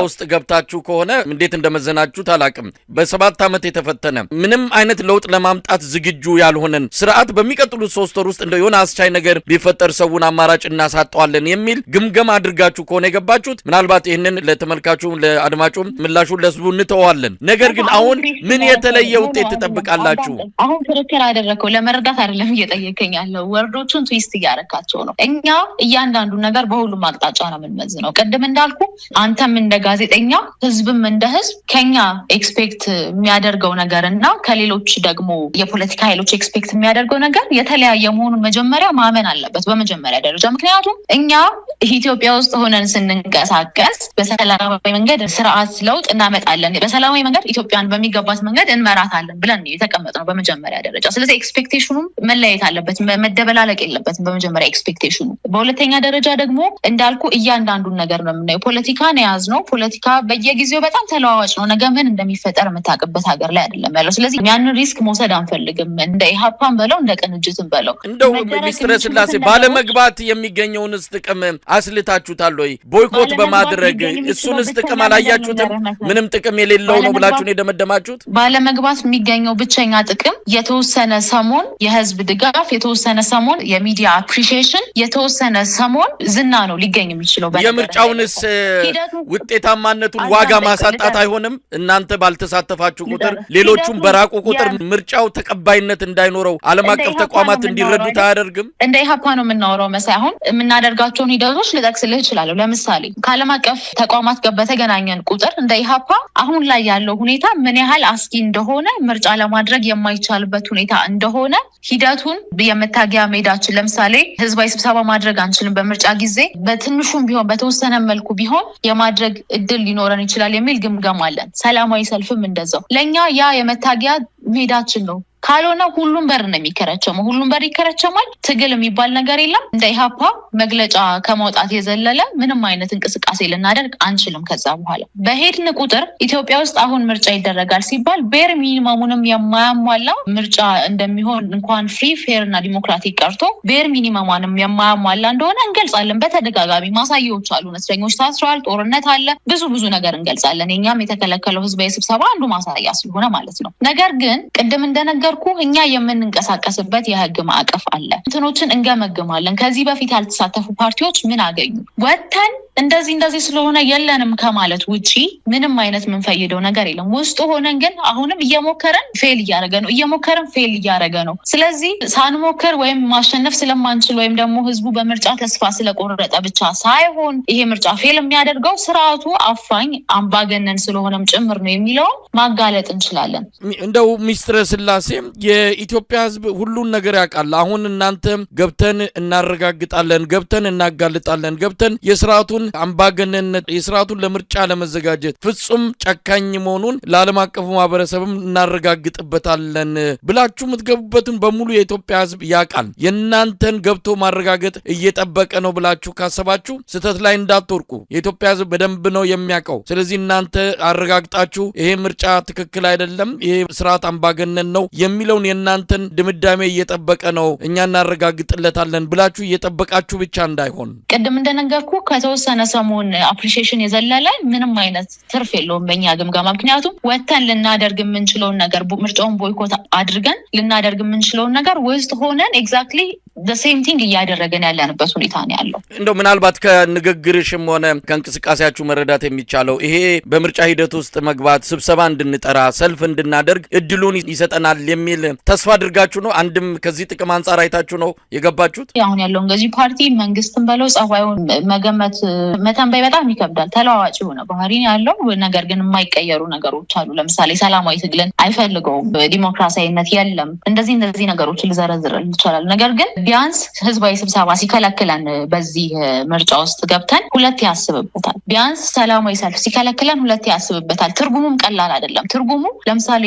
ውስጥ ገብታችሁ ከሆነ እንዴት እንደመዘናችሁ ታላቅም በ7 ዓመት የተፈተነ ምንም አይነት ለውጥ ለማምጣት ዝግጁ ያልሆነን ስርዓት በሚቀጥሉት 3 ወር ውስጥ እንደሆነ አስቻይ ነገር ቢፈጠር ሰውን አማራጭ እናሳጣዋለን የሚል ግምገማ አድርጋችሁ ከሆነ የገባችሁት ምናልባት ይሄንን ለተመልካቹም ለአድማጩም ምላሹን ለህዝቡ እንተዋለን። ነገር ግን አሁን ምን የተለየ ውጤት ተጠብቃላችሁ? አሁን ክርክር አደረከው ለመረዳት አይደለም እየጠየቀኝ ያለው ወርዶቹን ትዊስት እያረካቸው ነው። እኛ እያንዳንዱ ነገር በሁሉም አቅጣጫ ነው የምንመዝነው። ቅድም እንዳልኩ አንተም እንደ ጋዜጠኛ ህዝብም እንደ ህዝብ ከኛ ኤክስፔክት የሚያደርገው ነገርና ከሌሎች ደግሞ የፖለቲካ ኃይሎች ኤክስፔክት የሚያደርገው ነገር የተለያየ መሆኑን መጀመሪያ ማመን አለበት በመጀመሪያ ደረጃ። ምክንያቱም እኛ ኢትዮጵያ ውስጥ ሆነን ስንንቀሳቀስ በሰላማዊ መንገድ ስርዓት ለውጥ እናመጣለን፣ በሰላማዊ መንገድ ኢትዮጵያን በሚገባት መንገድ እንመራታለን ብለን የተቀመጥነው በመጀመሪያ ደረጃ። ስለዚህ ኤክስፔክቴሽኑም መለያየት አለበት፣ መደበላለቅ የለበትም በመጀመሪያ ኤክስፔክቴሽኑ። በሁለተኛ ደረጃ ደግሞ እንዳልኩ እያንዳንዱን ነገር ነው የምናየው። ፖለቲካን የያዝነው ፖለቲካ በየጊዜው በጣም ተለዋዋጭ ነው። ነገ ምን እንደሚፈጠር የምታውቅበት ሀገር ላይ አይደለም ያለው። ስለዚህ ያንን ሪስክ መውሰድ አንፈልግም። እንደ ኢሃፓን በለው እንደ ቅንጅትን በለው እንደው ሚኒስትር ስላሴ ባለመግባት የሚገኘውንስ ጥቅም አስልታችሁታል ወይ? ቦይኮት በማድረግ እሱንስ ጥቅም አላያችሁትም? ምንም ጥቅም የሌለው ነው ብላችሁ ነው የደመደማችሁት? ባለመግባት የሚገኘው ብቸኛ ጥቅም የተወሰነ ሰሞን የህዝብ ድጋፍ፣ የተወሰነ ሰሞን የሚዲያ አፕሪሺዬሽን፣ የተወሰነ ሰሞን ዝና ነው ሊገኝ የሚችለው። የምርጫውንስ ውጤታማነቱን ዋጋ ማሳጣት አይሆንም? እናንተ ባልተሳተፋችሁ ቁጥር ሌሎቹም በራቁ ቁጥር ምርጫው ተቀባይነት እንዳይኖረው ዓለም አቀፍ ተቋማት እንዲረዱት አያደርግም? እንደ ኢሃፓ ነው የምናወራው መሳይ። አሁን የምናደርጋቸውን ሂደቶች ልጠቅስልህ እችላለሁ። ለምሳሌ ከዓለም አቀፍ ተቋማት ጋር በተገናኘን ቁጥር እንደ ኢሃፓ አሁን ላይ ያለው ሁኔታ ምን ያህል አስጊ እንደሆነ፣ ምርጫ ለማድረግ የማይቻልበት ሁኔታ እንደሆነ ሂደቱን የመታገያ ሜዳችን ለምሳሌ ህዝባዊ ስብሰባ ማድረግ አንችልም በምርጫ ጊዜ፣ በትንሹም ቢሆን በተወሰነ መልኩ ቢሆን የማድረግ እድል ሊኖረን ይችላል የሚል ግምገማ አለን። ሰላማዊ ሰልፍም እንደዛው። ለኛ ያ የመታገያ ሜዳችን ነው። ካልሆነ ሁሉም በር ነው የሚከረቸመው። ሁሉም በር ይከረቸማል። ትግል የሚባል ነገር የለም። እንደ ኢሃፓ መግለጫ ከማውጣት የዘለለ ምንም አይነት እንቅስቃሴ ልናደርግ አንችልም። ከዛ በኋላ በሄድን ቁጥር ኢትዮጵያ ውስጥ አሁን ምርጫ ይደረጋል ሲባል ቤር ሚኒመሙንም የማያሟላ ምርጫ እንደሚሆን እንኳን ፍሪ ፌር እና ዲሞክራቲክ ቀርቶ ቤር ሚኒመሙንም የማያሟላ እንደሆነ እንገልጻለን። በተደጋጋሚ ማሳያዎች አሉ። እስረኞች ታስረዋል፣ ጦርነት አለ፣ ብዙ ነገር እንገልጻለን። የኛም የተከለከለው ህዝባዊ ስብሰባ አንዱ ማሳያ ስለሆነ ማለት ነው። ነገር ግን ቅድም እንደነገርኩ እኛ የምንንቀሳቀስበት የህግ ማዕቀፍ አለ። እንትኖችን እንገመግማለን። ከዚህ በፊት ያልተሳተፉ ፓርቲዎች ምን አገኙ? ወተን እንደዚህ ስለሆነ የለንም ከማለት ውጪ ምንም አይነት ምንፈይደው ነገር የለም። ውስጡ ሆነን ግን አሁንም እየሞከረን ፌል እያደረገ ነው። ስለዚህ ሳንሞክር ወይም ማሸነፍ ስለማንችል ወይም ደግሞ ህዝቡ በምርጫ ተስፋ ስለቆረጠ ብቻ ሳይሆን ይሄ ምርጫ ፌል የሚያደርገው ስርዓቱ አፋኝ አምባገነን ስለሆነም ጭምር ነው የሚለውን ማጋለጥ እንችላለን። እንደው ሚኒስትር ስላሴ የኢትዮጵያ ህዝብ ሁሉን ነገር ያውቃል። አሁን እናንተ ገብተን እናረጋግጣለን፣ ገብተን እናጋልጣለን፣ ገብተን የስርዓቱን አምባገነንነት የስርዓቱን ለምርጫ ለመዘጋጀት ፍጹም ጨካኝ መሆኑን ለዓለም አቀፉ ማህበረሰብም እናረጋግጥበታለን ብላችሁ የምትገቡበትን በሙሉ የኢትዮጵያ ህዝብ ያውቃል። የእናንተን ገብቶ ማረጋገጥ እየጠበቀ ነው ብላችሁ ካሰባችሁ ስህተት ላይ እንዳትወርቁ የኢትዮጵያ ህዝብ በደንብ ነው የሚያውቀው። ስለዚህ እናንተ አረጋግጣችሁ ይሄ ምርጫ ትክክል አይደለም፣ ይሄ ስርዓት አምባገነን ነው የሚለውን የእናንተን ድምዳሜ እየጠበቀ ነው፣ እኛ እናረጋግጥለታለን ብላችሁ እየጠበቃችሁ ብቻ እንዳይሆን። ቅድም እንደነገርኩ ከተወሰነ ሰሞን አፕሪሺዬሽን የዘለለ ምንም አይነት ትርፍ የለውም በእኛ ግምገማ። ምክንያቱም ወተን ልናደርግ የምንችለውን ነገር ምርጫውን ቦይኮት አድርገን ልናደርግ የምንችለውን ነገር ውስጥ ሆነን ኤግዛክትሊ the same thing እያደረገን ያለንበት ሁኔታ ነው ያለው። እንደው ምናልባት ከንግግርሽም ሆነ ከእንቅስቃሴያችሁ መረዳት የሚቻለው ይሄ በምርጫ ሂደት ውስጥ መግባት ስብሰባ እንድንጠራ ሰልፍ እንድናደርግ እድሉን ይሰጠናል የሚል ተስፋ አድርጋችሁ ነው? አንድም ከዚህ ጥቅም አንጻር አይታችሁ ነው የገባችሁት? አሁን ያለውን ገዢ ፓርቲ መንግስትን በለው ጸባዩን መገመት መተንበይ በጣም ይከብዳል። ተለዋዋጭ የሆነ ባህሪ ያለው ነገር ግን የማይቀየሩ ነገሮች አሉ። ለምሳሌ ሰላማዊ ትግልን አይፈልገውም፣ ዲሞክራሲያዊነት የለም፣ እንደዚህ ነገሮች ልዘረዝር ይችላል። ነገር ግን ቢያንስ ህዝባዊ ስብሰባ ሲከለክለን በዚህ ምርጫ ውስጥ ገብተን ሁለት ያስብበታል። ቢያንስ ሰላማዊ ሰልፍ ሲከለክለን ሁለት ያስብበታል። ትርጉሙም ቀላል አይደለም። ትርጉሙ ለምሳሌ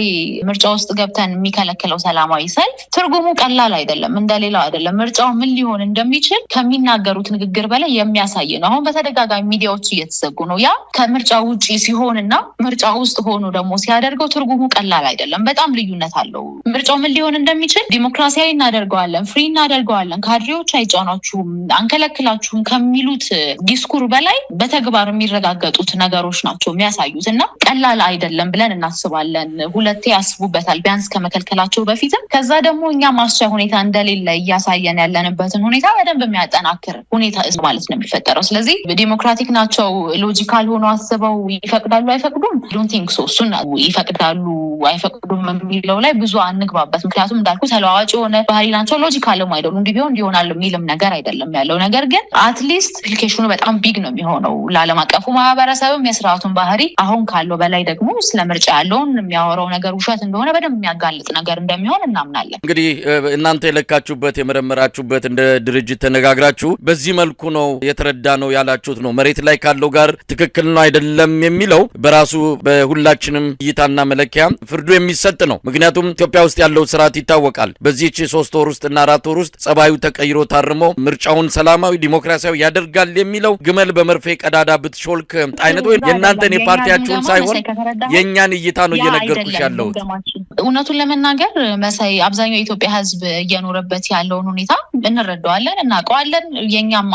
ምርጫ ውስጥ ገብተን የሚከለክለው ሰላማዊ ሰልፍ ትርጉሙ ቀላል አይደለም፣ እንደሌላው አይደለም። ምርጫው ምን ሊሆን እንደሚችል ከሚናገሩት ንግግር በላይ የሚያሳይ ነው። አሁን በተደጋጋሚ ሚዲያዎች እየተዘጉ ነው። ያ ከምርጫ ውጪ ሲሆንና ምርጫ ውስጥ ሆኖ ደግሞ ሲያደርገው ትርጉሙ ቀላል አይደለም። በጣም ልዩነት አለው። ምርጫው ምን ሊሆን እንደሚችል ዲሞክራሲያዊ እናደርገዋለን፣ ፍሪ እናደርገዋለን፣ ካድሬዎች አይጫናችሁም፣ አንከለክላችሁም ከሚሉት ዲስኩር በላይ በተግባር የሚረጋገጡት ነገሮች ናቸው የሚያሳዩት እና ቀላል አይደለም ብለን እናስባለን። ሁለቴ ያስቡበታል ቢያንስ ከመከልከላቸው በፊትም። ከዛ ደግሞ እኛ ማስቻ ሁኔታ እንደሌለ እያሳየን ያለንበትን ሁኔታ በደንብ የሚያጠናክር ሁኔታ ማለት ነው የሚፈጠረው። ስለዚህ ዲሞክራቲክ ናቸው ሎጂካል ሆኖ አስበው ይፈቅዳሉ አይፈቅዱም ዶንት ቲንክ ሶ። እሱን ይፈቅዳሉ አይፈቅዱም የሚለው ላይ ብዙ አንግባበት። ምክንያቱም እንዳልኩ ተለዋዋጭ የሆነ ባህሪ ናቸው። ሎጂካልም አይደሉም። እንዲህ ቢሆን ይሆናል የሚልም ነገር አይደለም ያለው። ነገር ግን አትሊስት ኢምፕሊኬሽኑ በጣም ቢግ ነው የሚሆነው ለዓለም አቀፉ ማህበረሰብም የስርዓቱን ባህሪ አሁን ካለው በላይ ደግሞ ስለ ምርጫ ያለውን የሚያወራው ነገር ውሸት እንደሆነ በደንብ የሚያጋልጥ ነገር እንደሚሆን እናምናለን። እንግዲህ እናንተ የለካችሁበት የመረመራችሁበት እንደ ድርጅት ተነጋግራችሁ በዚህ መልኩ ነው የተረዳ ነው ያላችሁት ነው። መሬት ላይ ካለው ጋር ትክክል ነው አይደለም የሚለው በራሱ በሁላችንም እይታና መለኪያ ፍርዱ የሚሰጥ ነው። ምክንያቱም ኢትዮጵያ ውስጥ ያለው ስርዓት ይታወቃል። በዚህች 3 ወር ውስጥ እና 4 ወር ውስጥ ጸባዩ ተቀይሮ ታርሞ ምርጫውን ሰላማዊ ዲሞክራሲያዊ ያደርጋል የሚለው ግመል በመርፌ ቀዳዳ ብትሾልክ አይነት ወይ የእናንተን የፓርቲያችሁን ሳይሆን የኛን እይታ ነው እየነገርኩሽ ያለው። እውነቱን ለመናገር መሳይ አብዛኛው የኢትዮጵያ ሕዝብ እየኖረበት ያለውን ሁኔታ እንረዳዋለን፣ እናውቀዋለን። የኛም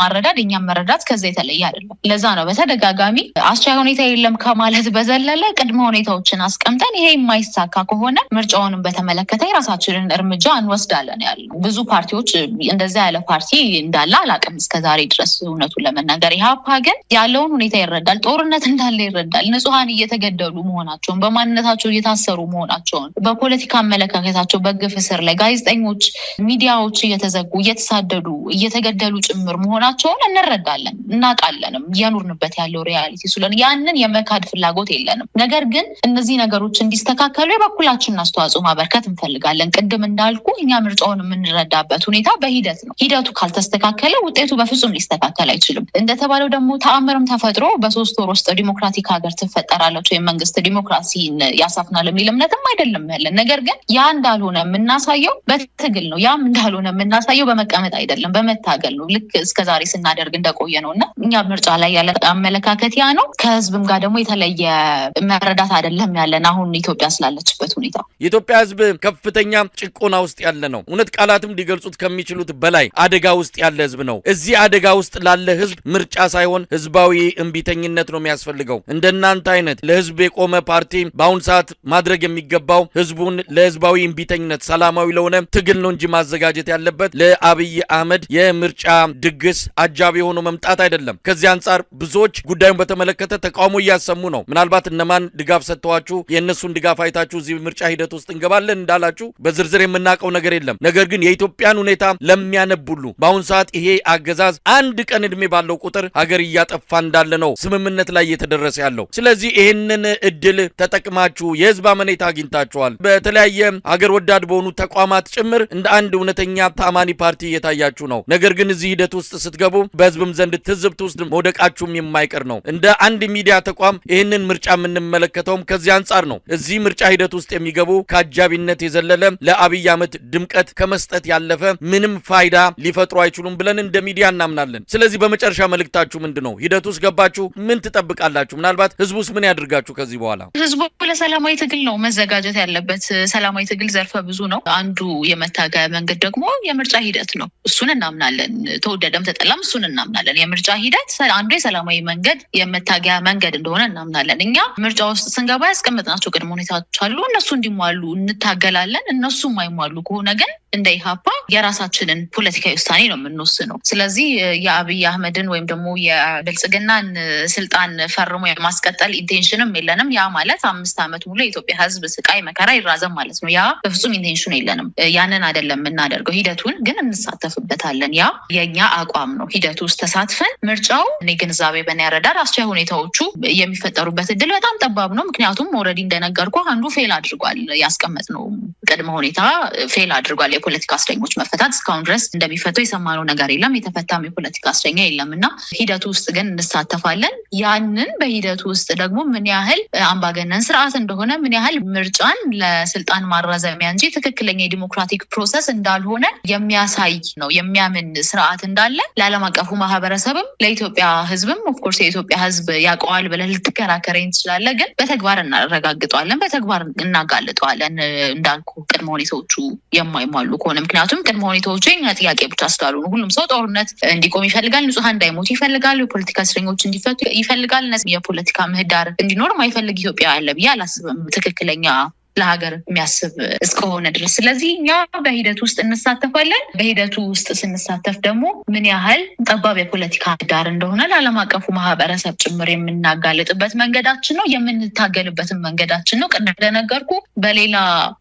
መረዳት ከዛ የተለየ አይደለም። ለዛ ነው በተደጋጋሚ አስቻይ ሁኔታ የለም ከማለት በዘለለ ቅድመ ሁኔታዎችን አስቀምጠን ይሄ የማይሳካ ከሆነ ምርጫውንም በተመለከተ የራሳችንን እርምጃ እንወስዳለን ያሉ ብዙ ፓርቲዎች እንደዛ ያለ ፓርቲ እንዳለ አላውቅም እስከዛሬ ድረስ እውነቱን ለመናገር። ኢህአፓ ግን ያለውን ሁኔታ ይረዳል። ጦርነት እንዳለ ይረዳል። ንጹሃን እየተገደሉ መሆናቸውን፣ በማንነታቸው እየታሰሩ መሆናቸውን፣ በፖለቲካ አመለካከታቸው በግፍ እስር ላይ ጋዜጠኞች፣ ሚዲያዎች እየተዘጉ እየተሳደዱ እየተገደሉ ጭምር መሆናቸውን እንረዳለን፣ እናውቃለንም። እየኖርንበት ያለው ሪያሊቲ ስለሆነ ያንን የመካድ ፍላጎት የለንም። ነገር ግን እነዚህ ነገሮች እንዲስተካከሉ የበኩላችንን አስተዋጽኦ ማበርከት እንፈልጋለን። ቅድም እንዳልኩ እኛ ምርጫውን የምንረዳበት ሁኔታ በሂደት ነው። ሂደቱ ካልተስተካከለ ውጤቱ በፍጹም ሊስተካከል አይችልም። እንደተባለው ደግሞ ተአምርም ተፈጥሮ በ3 ወር ውስጥ ዲሞክራቲክ ሀገር ትፈጠራለች ወይም መንግስት ዲሞክራሲን ያሳፍናል የሚል እምነትም አይደለም ያለን። ነገር ግን ያ እንዳልሆነ የምናሳየው በትግል ነው። ያም እንዳልሆነ የምናሳየው በመቀመጥ አይደለም፣ በመታገል ነው። ልክ እስከዛሬ ስናደርግ እንደቆየ ነው እና እኛ ምርጫ ላይ ያለ አመለካከት ያ ነው። ከህዝብም ጋር ደግሞ የተለየ መረዳት አይደለም ያለን አሁን ኢትዮጵያ ስላለችበት ሁኔታ። የኢትዮጵያ ህዝብ ከፍተኛ ጭቆና ውስጥ ያለ ነው። እውነት ቃላትም ሊገልጹት ከሚችሉት በላይ አደጋ ውስጥ ያለ ህዝብ ነው። እዚህ አደጋ ውስጥ ላለ ህዝብ ምርጫ ሳይሆን ህዝባዊ እምቢተኝነት ነው የሚያስፈልገው። እንደናንተ አይነት ለህዝብ የቆመ ፓርቲ በአሁን ሰዓት ማድረግ የሚገባው ህዝቡን ለህዝባዊ እምቢተኝነት ሰላማዊ ለሆነ ትግል ነው እንጂ ማዘጋጀት ያለበት ለአብይ አህመድ የምርጫ ድግስ አጃቢ ሆኖ መምጣት አይደለም። ከዚህ አንጻር ብዙዎች ጉዳዩን በተመለከተ ተቃውሞ እያሰሙ ነው። ምናልባት እነማን ድጋፍ ሰጥተዋችሁ የእነሱን ድጋፍ አይታችሁ እዚህ ምርጫ ሂደት ውስጥ እንገባለን እንዳላችሁ በዝርዝር የምናውቀው ነገር የለም። ነገር ግን የኢትዮጵያን ሁኔታ ለሚያነቡሉ በአሁን ሰዓት ይሄ አገዛዝ አንድ ቀን እድሜ ባለው ቁጥር ሀገር እያጠፋ እንዳለ ነው ስምምነት ላይ እየተደረሰ ያለው። ስለዚህ ይህንን እድል ተጠቅማችሁ የህዝብ አመኔታ አግኝታችኋል። በተለያየ ሀገር ወዳድ በሆኑ ተቋማት ጭምር እንደ አንድ እውነተኛ ታማኒ ፓርቲ እየታያችሁ ነው። ነገር ግን እዚህ ሂደት ውስጥ ስትገቡ በህዝብም ዘንድ ትዝብት ውስጥ መውደቃችሁም የማይቀር ነው። እንደ አንድ ሚዲያ ተቋም ይህንን ምርጫ የምንመለከተውም ከዚህ አንጻር ነው። እዚህ ምርጫ ሂደት ውስጥ የሚገቡ ከአጃቢነት የዘለለ ለአብይ አህመድ ድምቀት ከመስጠት ያለፈ ምንም ፋይዳ ሊፈጥሩ አይችሉም ብለን እንደ ሚዲያ እናምናለን። ስለዚህ በመጨረሻ መልእክታችሁ ምንድን ነው? ሂደት ውስጥ ገባችሁ ምን ትጠብቃላችሁ? ምናልባት ህዝቡስ ምን ያድርጋችሁ ከዚህ በኋላ? ህዝቡ ለሰላማዊ ትግል ነው መዘጋጀት ያለበት። ሰላማዊ ትግል ዘርፈ ብዙ ነው። አንዱ የመታገያ መንገድ ደግሞ የምርጫ ሂደት ነው። እሱን እናምናለን። ተወደደም ተጠላም እሱን እናምናለን። የምርጫ ሂደት አንዱ የሰላማዊ መንገድ የመታገያ መንገድ እንደሆነ እናምናለን። እኛ ምርጫ ውስጥ ስንገባ ያስቀመጥናቸው ቅድመ ሁኔታዎች አሉ። እነሱ እንዲሟሉ እንታገላለን። እነሱ የማይሟሉ ከሆነ ግን እንደ ኢህአፓ የራሳችንን ፖለቲካዊ ውሳኔ ነው የምንወስነው። ስለዚህ የአብይ አህመድን ወይም ደግሞ የብልጽግናን ስልጣን ፈርሞ የማስቀጠል ኢንቴንሽንም የለንም። ያ ማለት 5 ዓመት ሙሉ የኢትዮጵያ ህዝብ ስቃይ መከራ ይራዘም ማለት ነው። ያ በፍጹም ኢንቴንሽኑ የለንም። ያንን አይደለም የምናደርገው። ሂደቱን ግን እንሳተፍበታለን። ያ የኛ አቋም ነው። ሂደቱ ውስጥ ተሳትፈን ምርጫው እኔ ግንዛቤ በእኔ ያረዳል አስቻይ ሁኔታዎቹ የሚፈጠሩበት እድል በጣም ጠባብ ነው። ምክንያቱም ኦልሬዲ እንደነገርኩ አንዱ ፌል አድርጓል። ያስቀመጥነው ቅድመ ሁኔታ ፌል አድርጓል። የፖለቲካ እስረኞች መፈታት እስካሁን ድረስ እንደሚፈቱ የሰማነው ነገር የለም። የተፈታም የፖለቲካ እስረኛ የለም እና ሂደቱ ውስጥ ግን እንሳተፋለን። ያንን በሂደቱ ውስጥ ደግሞ ምን ያህል አምባገነን ስርዓት እንደሆነ ምን ያህል ምርጫን ለስልጣን ማራዘሚያ እንጂ ትክክለኛ የዲሞክራቲክ ፕሮሰስ እንዳልሆነ የሚያሳይ ነው። የሚያምን ስርዓት እንዳለ ለዓለም አቀፉ ማህበረሰብም ለኢትዮ የኢትዮጵያ ህዝብም ኦፍ ኮርስ የኢትዮጵያ ህዝብ ያውቀዋል ብለህ ልትከራከረኝ ትችላለህ። ግን በተግባር እናረጋግጠዋለን፣ በተግባር እናጋልጠዋለን። እንዳልኩ ቅድመ ሁኔታዎቹ የማይሟሉ ከሆነ ምክንያቱም ቅድመ ሁኔታዎቹ የኛ ጥያቄ ብቻ ስላልሆኑ ሁሉም ሰው ጦርነት እንዲቆም ይፈልጋል፣ ንጹሃን እንዳይሞቱ ይፈልጋል፣ የፖለቲካ እስረኞች እንዲፈቱ ይፈልጋል። የፖለቲካ ምህዳር እንዲኖር ማይፈልግ ኢትዮጵያ አለ ብዬ አላስብም። ትክክለኛ ለሀገር የሚያስብ እስከሆነ ድረስ ስለዚህ እኛ በሂደት ውስጥ እንሳተፋለን። በሂደቱ ውስጥ ስንሳተፍ ደግሞ ምን ያህል ጠባብ የፖለቲካ ምህዳር እንደሆነ ለዓለም አቀፉ ማህበረሰብ ጭምር የምናጋልጥበት መንገዳችን ነው፣ የምንታገልበትን መንገዳችን ነው። ቅድም እንደነገርኩ በሌላ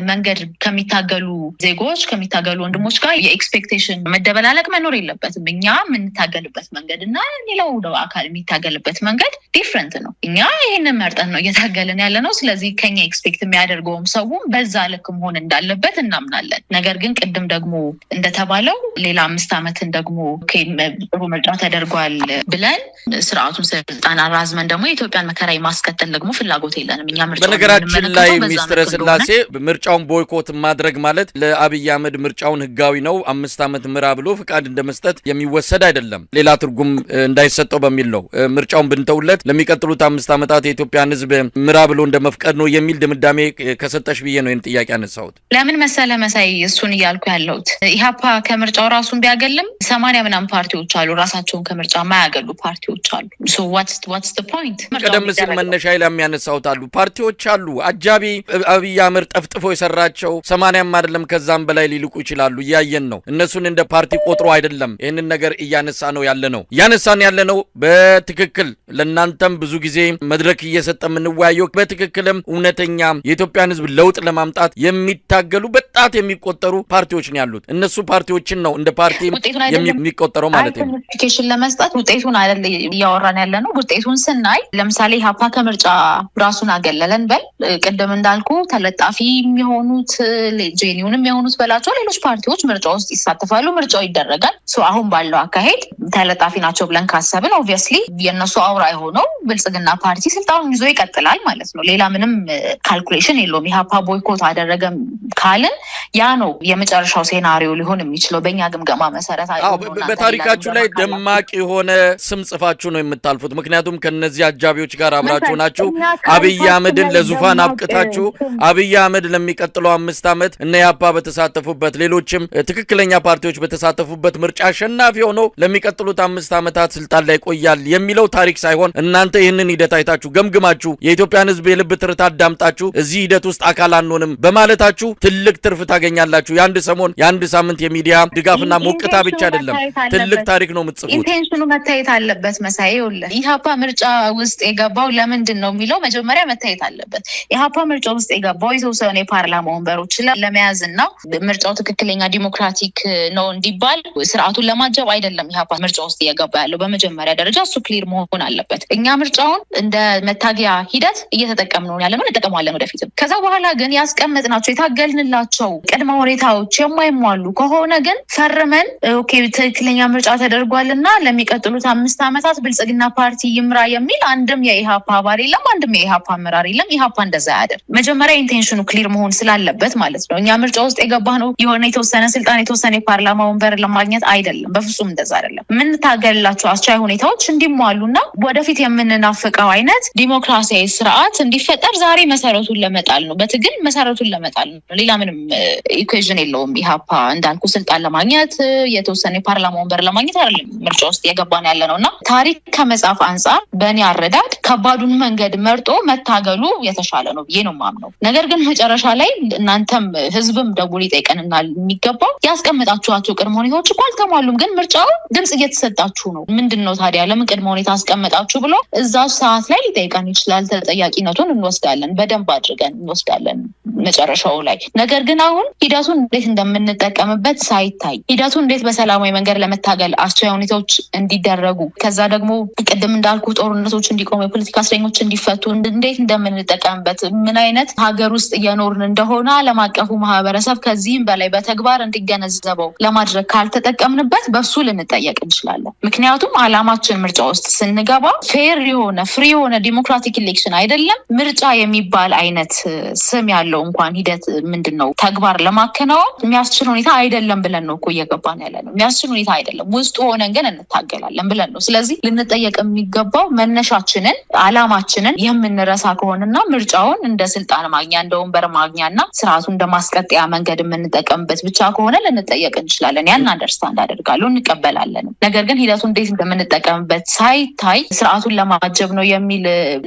መንገድ ከሚታገሉ ዜጎች ከሚታገሉ ወንድሞች ጋር የኤክስፔክቴሽን መደበላለቅ መኖር የለበትም። እኛ የምንታገልበት መንገድ እና ሌላው አካል የሚታገልበት መንገድ ዲፍረንት ነው። እኛ ይህንን መርጠን ነው እየታገልን ያለ ነው። ስለዚህ ከኛ ኤክስፔክት የሚያደርገው ሰውም በዛ ልክ መሆን እንዳለበት እናምናለን። ነገር ግን ቅድም ደግሞ እንደተባለው ሌላ 5 ዓመትን ደግሞ ጥሩ ምርጫ ተደርጓል ብለን ስርዓቱን ስልጣን አራዝመን ደግሞ የኢትዮጵያን መከራ የማስቀጠል ደግሞ ፍላጎት የለንም። እኛ ምርጫው በነገራችን ላይ ሚኒስትር ስላሴ ምርጫውን ቦይኮት ማድረግ ማለት ለአብይ አህመድ ምርጫውን ህጋዊ ነው 5 ዓመት ምራ ብሎ ፍቃድ እንደመስጠት የሚወሰድ አይደለም፣ ሌላ ትርጉም እንዳይሰጠው በሚል ነው። ምርጫውን ብንተውለት ለሚቀጥሉት 5 ዓመታት የኢትዮጵያን ህዝብ ምራ ብሎ እንደመፍቀድ ነው የሚል ድምዳሜ ከሰጠሽ ብዬ ነው ይሄን ጥያቄ አነሳሁት። ለምን መሰለ መሳይ እሱን እያልኩ ያለሁት ኢህአፓ ከምርጫው ራሱን ቢያገልም 80 ምናምን ፓርቲዎች አሉ ራሳቸውን ከምርጫ ማያገሉ ፓርቲዎች አሉ። ሶ ዋትስ ዘ ፖይንት? ቀደም ሲል መነሻ ላይ የሚያነሳውት አሉ ፓርቲዎች አሉ አጃቢ አብይ አህመድ ጠፍጥፎ የሰራቸው 80ም አይደለም ከዛም በላይ ሊልቁ ይችላሉ። እያየን ነው። እነሱን እንደ ፓርቲ ቆጥሮ አይደለም ይሄንን ነገር እያነሳን ያለነው በትክክል ለናንተም ብዙ ጊዜ መድረክ እየሰጠ የምንወያየው በትክክልም እውነተኛ የኢትዮጵያን ህዝብ ለውጥ ለማምጣት የሚታገሉ በጣት የሚቆጠሩ ፓርቲዎች ነው ያሉት። እነሱ ፓርቲዎችን ነው እንደ ፓርቲ የሚቆጠረው ማለት ነው። ኖቲፊኬሽን ለመስጠት ውጤቱን አይደል እያወራን ያለነው። ውጤቱን ስናይ ለምሳሌ ኢህአፓ ከምርጫ ራሱን አገለለን በል ቅድም እንዳልኩ ተለጣፊ የሚሆኑት ጄኒውንም የሆኑት በላቸው ሌሎች ፓርቲዎች ምርጫ ውስጥ ይሳተፋሉ፣ ምርጫው ይደረጋል። አሁን ባለው አካሄድ ተለጣፊ ናቸው ብለን ካሰብን ኦብቪየስሊ የነሱ አውራ የሆነው ብልጽግና ፓርቲ ስልጣኑን ይዞ ይቀጥላል ማለት ነው። ሌላ ምንም ካልኩሌሽን የለውም። ኢህአፓ ቦይኮት አደረገም ካልን ያ ነው የመጨረሻው ሴናሪዮ ሊሆን የሚችለው በእኛ ግምገማ መሰረት። በታሪካችሁ ላይ ደማቅ የሆነ ስም ጽፋችሁ ነው የምታልፉት። ምክንያቱም ከነዚህ አጃቢዎች ጋር አብራችሁ ናችሁ። አብይ አህመድን ለዙፋን አብቅታችሁ አብይ አህመድ ለሚቀጥለው 5 ዓመት እነ ኢህአፓ በተሳተፉበት ሌሎችም ትክክለኛ ፓርቲዎች በተሳተፉበት ምርጫ አሸናፊ ሆኖ ለሚቀጥሉት 5 ዓመታት ስልጣን ላይ ቆያል የሚለው ታሪክ ሳይሆን እናንተ ይህንን ሂደት አይታችሁ ገምግማችሁ የኢትዮጵያን ህዝብ የልብ ትርታ አዳምጣችሁ እዚህ ሂደት ውስጥ አካል አንሆንም በማለታችሁ ትልቅ ትርፍ ታገኛላችሁ። የአንድ ሰሞን የአንድ ሳምንት የሚዲያ ድጋፍና ሞቅታ ብቻ አይደለም፣ ትልቅ ታሪክ ነው የምትጽፉት። ኢንቴንሽኑ መታየት አለበት። መሳይ ይኸውልህ ኢህአፓ ምርጫ ውስጥ የገባው ለምንድን ነው የሚለው መጀመሪያ መታየት አለበት። ኢህአፓ ምርጫ ውስጥ የገባው የተወሰኑ የፓርላማ ወንበሮችን ለመያዝ እና ምርጫው ትክክለኛ ዲሞክራቲክ ነው እንዲባል ስርዓቱን ለማጀብ አይደለም። ኢህአፓ ምርጫ ውስጥ እየገባ ያለው በመጀመሪያ ደረጃ እሱ ክሊር መሆን አለበት። እኛ ምርጫውን እንደ መታገያ ሂደት እየተጠቀምነው ያለነው እንጠቀማለን ወደፊትም። ከዛ በኋላ ግን ያስቀመጥናቸው የታገልንላቸው ቅድመ ሁኔታዎች የማይሟሉ ከሆነ ግን ፈርመን ኦኬ ትክክለኛ ምርጫ ተደርጓልና ለሚቀጥሉት 5 ዓመታት ብልጽግና ፓርቲ ይምራ የሚል አንድም የኢህአፓ አባል የለም፣ አንድም የኢህአፓ አመራር የለም። ኢህአፓ እንደዛ ያደርግ መጀመሪያ ኢንቴንሽኑ ክሊር መሆን ስላለበት ማለት ነው። እኛ ምርጫ ውስጥ የገባነው የሆነ የተወሰነ ስልጣን የተወሰነ የፓርላማ ወንበር ለማግኘት አይደለም፣ በፍጹም እንደዛ አይደለም። የምንታገልላቸው አስቻይ ሁኔታዎች እንዲሟሉና ወደፊት የምንናፍቀው አይነት ዲሞክራሲያዊ ስርዓት እንዲፈጠር ዛሬ መሰረቱን ለመጣል ነው። በትግል መሰረቱን ለመጣል ነው። ሌላ ምንም ኢኩዌሽን የለውም። ኢህአፓ እንዳልኩ ስልጣን ለማግኘት የተወሰነ የፓርላማ ወንበር ለማግኘት አይደለም ምርጫ ውስጥ የገባን ያለ ነው እና ታሪክ ከመጻፍ አንጻር በእኔ አረዳድ ከባዱን መንገድ መርጦ መታገሉ የተሻለ ነው ብዬ ነው የማምነው። ነገር ግን መጨረሻ ላይ እናንተም ህዝብም ደውል ይጠይቀንና የሚገባው ያስቀመጣችኋቸው ቅድመ ሁኔታዎች እኮ አልተሟሉም፣ ግን ምርጫው ድምጽ እየተሰጣችሁ ነው። ምንድን ነው ታዲያ ለምን ቅድመ ሁኔታ አስቀመጣችሁ ብሎ እዛው ሰዓት ላይ ሊጠይቀን ይችላል። ተጠያቂነቱን እንወስዳለን፣ በደንብ አድርገን እንወስዳለን መጨረሻው ላይ። ነገር ግን አሁን ሂደቱን እንዴት እንደምንጠቀምበት ሳይታይ ሂደቱን እንዴት በሰላማዊ መንገድ ለመታገል አስቻይ ሁኔታዎች እንዲደረጉ ከዛ ደግሞ ቅድም እንዳልኩ ጦርነቶች እንዲቆሙ የፖለቲካ እስረኞች እንዲፈቱ እንዴት እንደምንጠቀምበት ምን አይነት ሀገር ውስጥ እየኖርን እንደሆነ ዓለም አቀፉ ማህበረሰብ ከዚህም በላይ በተግባር እንዲገነዘበው ለማድረግ ካልተጠቀምንበት በሱ ልንጠየቅ እንችላለን። ምክንያቱም አላማችን ምርጫ ውስጥ ስንገባ ፌር የሆነ ፍሪ የሆነ ዲሞክራቲክ ኢሌክሽን አይደለም ምርጫ የሚባል አይነት ስም ያለው እንኳን ሂደት ምንድነው ተግባር ለማከናወን የሚያስችል ሁኔታ አይደለም ብለን ነው እኮ እየገባን ያለነው። የሚያስችል ሁኔታ አይደለም፣ ውስጡ ሆነን ግን እንታገላለን ብለን ነው። ስለዚህ ልንጠየቅ የሚገባው መነሻችንን አላማችንን የምንረሳ ከሆነና ምርጫውን እንደ ስልጣን ማግኛ እንደ ወንበር ማግኛና ስርዓቱን እንደማስቀጠያ መንገድ የምንጠቀምበት ብቻ ከሆነ ልንጠየቅ እንችላለን። ያን አንደርስታንድ አደርጋለሁ፣ እንቀበላለን። ነገር ግን ሂደቱ እንዴት እንደምንጠቀምበት ሳይታይ ስርዓቱን ለማጀብ ነው የሚል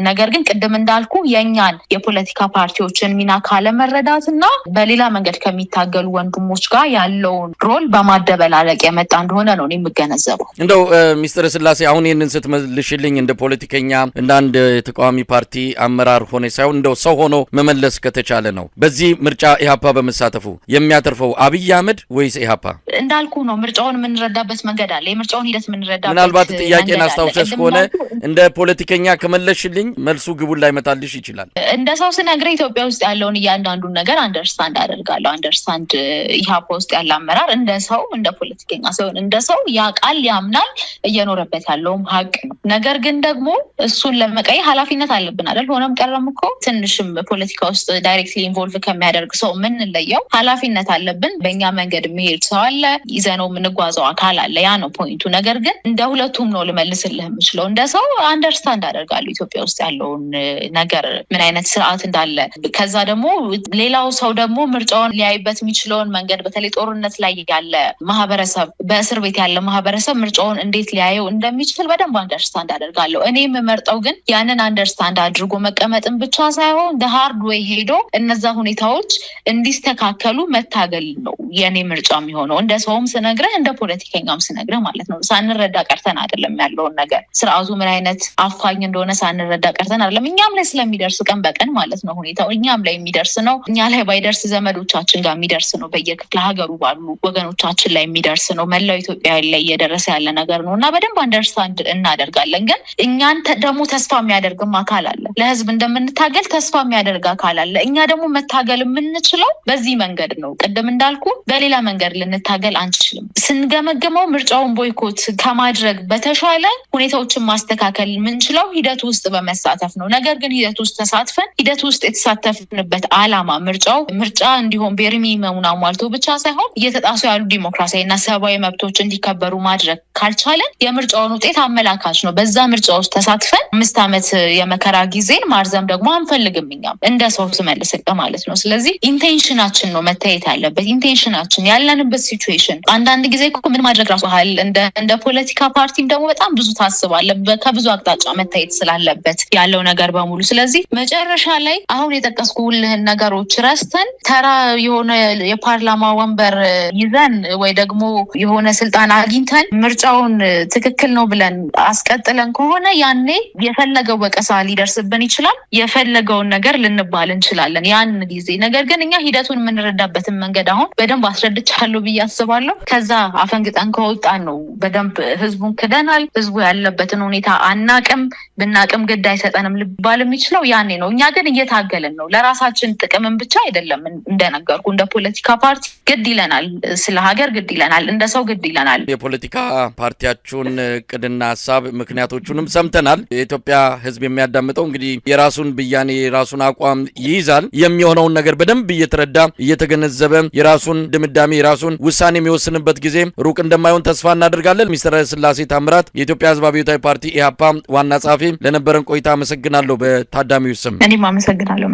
ነገር ግን ቅድም እንዳልኩ የኛን የፖለቲካ ፓርቲዎችን ሚና ካለመረዳትና በሌላ መንገድ ከሚታገሉ ወንድሞች ጋር ያለውን ሮል በማደበላለቅ የመጣ እንደሆነ ነው የምገነዘበው። እንደው ሚስተር ስላሴ አሁን ይህንን ስትመልሽልኝ እንደ ፖለቲከኛ እንደ አንድ የተቃዋሚ ፓርቲ አመራር ሆነ ሳይሆን እንደው ሰው ሆኖ መመለስ ከተቻለ ነው በዚህ ምርጫ ኢህአፓ በመሳተፉ የሚያተርፈው አብይ አህመድ ወይስ ኢህአፓ? እንዳልኩ ነው ምርጫውን የምንረዳበት መንገድ አለ። የምርጫውን ሂደት የምንረዳበት ምናልባት ጥያቄን አስታውሰሽ ከሆነ እንደ ፖለቲከኛ ከመለሽልኝ መልሱ ግቡን ላይ መታልሽ ይችላል። እንደ ሰው ስነግረህ ኢትዮጵያ ውስጥ ያለውን እያንዳንዱን ነገር አንደርስታንድ አደርጋለሁ። አንደርስታንድ ኢህአፓ ውስጥ ያለ አመራር እንደ ሰው እንደ ፖለቲከኛ ሳይሆን እንደ ሰው ያውቃል፣ ያምናል፣ እየኖረበት ያለውም ሀቅ ነው። ነገር ግን ደግሞ እሱን ለመቀየር ኃላፊነት አለብን አይደል? ሆነም ቀረም እኮ ትንሽም ፖለቲካ ውስጥ ዳይሬክትሊ ኢንቮልቭ ከሚያደርግ ሰው የምንለየው ኃላፊነት አለብን። በእኛ መንገድ የሚሄድ ሰው አለ፣ ይዘነው የምንጓዘው አካል አለ። ያ ነው ፖይንቱ። ነገር ግን እንደ ሁለቱም ነው ልመልስልህ የምችለው። እንደ ሰው አንደርስታንድ አደርጋለሁ ኢትዮጵያ ውስጥ ያለውን ነገር ምን አይነት ስርዓት እንዳለ። ከዛ ደግሞ ሌላው ሰው ደግሞ ምርጫውን ሊያይበት የሚችለውን መንገድ በተለይ ጦርነት ላይ ያለ ማህበረሰብ፣ በእስር ቤት ያለ ማህበረሰብ ምርጫውን እንዴት ሊያየው እንደሚችል በደንብ አንደርስታንድ አደርጋለሁ። እኔ የምመርጠው ግን ያንን አንደርስታንድ አድርጎ መቀመጥን ብቻ ሳይሆን ሀርድ ወይ ሄዶ እነዛ ሁኔታዎች እንዲስተካከሉ መታገል ነው የኔ ምርጫ የሚሆነው። እንደ ሰውም ስነግረህ እንደ ፖለቲከኛም ስነግረህ ማለት ነው። ሳንረዳ ቀርተን አይደለም ያለውን ነገር ስርዓቱ ምን አይነት አፋኝ እንደሆነ ሳንረዳ ቀርተን አይደለም። እኛም ላይ ስለሚደርስ ቀን በቀን ማለት ነው ሁኔታው እኛም ላይ የሚደርስ ነው። እኛ ላይ ባይደርስ ዘመዶቻችን ጋር የሚደርስ ነው። በየክፍለ ሀገሩ ባሉ ወገኖቻችን ላይ የሚደርስ ነው። መላው ኢትዮጵያ ላይ እየደረሰ ያለ ነገር ነው እና በደንብ አንደርስታንድ እናደርጋለን። ግን እኛን ደግሞ ተስፋ የሚያደርግም አካል አለ። ለህዝብ እንደምንታገል ተስፋ የሚያደርግ አካል አለ። እኛ ደግሞ መታገል የምንችለው በዚህ መንገድ ነው። ቅድም እንዳልኩ በሌላ መንገድ ልንታገል አንችልም። ስንገመገመው ምርጫውን ቦይኮት ከማድረግ በተሻለ ሁኔታዎችን ማስተካከል የምንችለው ሂደት ውስጥ በመሳተፍ ነው። ነገር ግን ሂደት ውስጥ ተሳትፈን ሂደት ውስጥ የተሳተፍንበት አላማ ምርጫ እንዲሆን ቤር ሚኒመሙን አሟልቶ ብቻ ሳይሆን እየተጣሱ ያሉ ዲሞክራሲያዊና ሰብአዊ መብቶች እንዲከበሩ ማድረግ ካልቻለን የምርጫውን ውጤት አመላካች ነው። በዛ ምርጫ ውስጥ ተሳትፈን 5 ዓመት የመከራ ጊዜን ማርዘም ደግሞ አንፈልግም እኛም እንደ ሰው ስመልስልህ ማለት ነው። ስለዚህ ኢንቴንሽናችን ነው መታየት ያለበት። ኢንቴንሽናችን ያለንበት ሲቹዌሽን አንዳንድ ጊዜ እኮ ምን ማድረግ ራሱ እንደ ፖለቲካ ፓርቲም ደግሞ በጣም ብዙ ታስባለህ። ከብዙ አቅጣጫ መታየት ስላለበት ያለው ነገር በሙሉ። ስለዚህ መጨረሻ ላይ አሁን የጠቀስኩልህን ነገሮች ረስተን ተራ የሆነ የፓርላማ ወንበር ይዘን ወይ ደግሞ የሆነ ስልጣን አግኝተን ምርጫውን ትክክል ነው ብለን አስቀጥለን ከሆነ ያኔ የፈለገው ወቀሳ ሊደርስብን ይችላል፣ የፈለገውን ነገር ልንባል እንችላለን ያን ጊዜ። ነገር ግን እኛ ሂደቱን የምንረዳበትን መንገድ አሁን በደንብ አስረድቻለሁ ብዬ አስባለሁ። ከዛ አፈንግጠን ከወጣን ነው በደንብ ህዝቡን ክደናል፣ ህዝቡ ያለበትን ሁኔታ አናቅም፣ ብናቅም ግድ አይሰጠንም ሊባል የሚችለው ያኔ ነው። እኛ ግን እየታገልን ነው። ለራሳችን ጥቅምን ብቻ አይደለም። እንደነገርኩ እንደ ፖለቲካ ፓርቲ ግድ ይለናል፣ ስለ ሀገር ግድ ይለናል፣ እንደ ሰው ግድ ይለናል። የፖለቲካ ፓርቲያችሁን እቅድና ሀሳብ ምክንያቶቹንም ሰምተናል። የኢትዮጵያ ህዝብ የሚያዳምጠው እንግዲህ የራሱን ብያኔ የራሱን አቋም ይይዛል። የሚሆነውን ነገር በደንብ እየተረዳ እየተገነዘበ የራሱን ድምዳሜ የራሱን ውሳኔ የሚወስንበት ጊዜ ሩቅ እንደማይሆን ተስፋ እናደርጋለን። ሚስተር ስላሴ ታምራት የኢትዮጵያ ህዝብ አብዮታዊ ፓርቲ ኢህአፓ ዋና ጸሐፊ፣ ለነበረን ቆይታ አመሰግናለሁ። በታዳሚው ስም እኔም አመሰግናለሁ።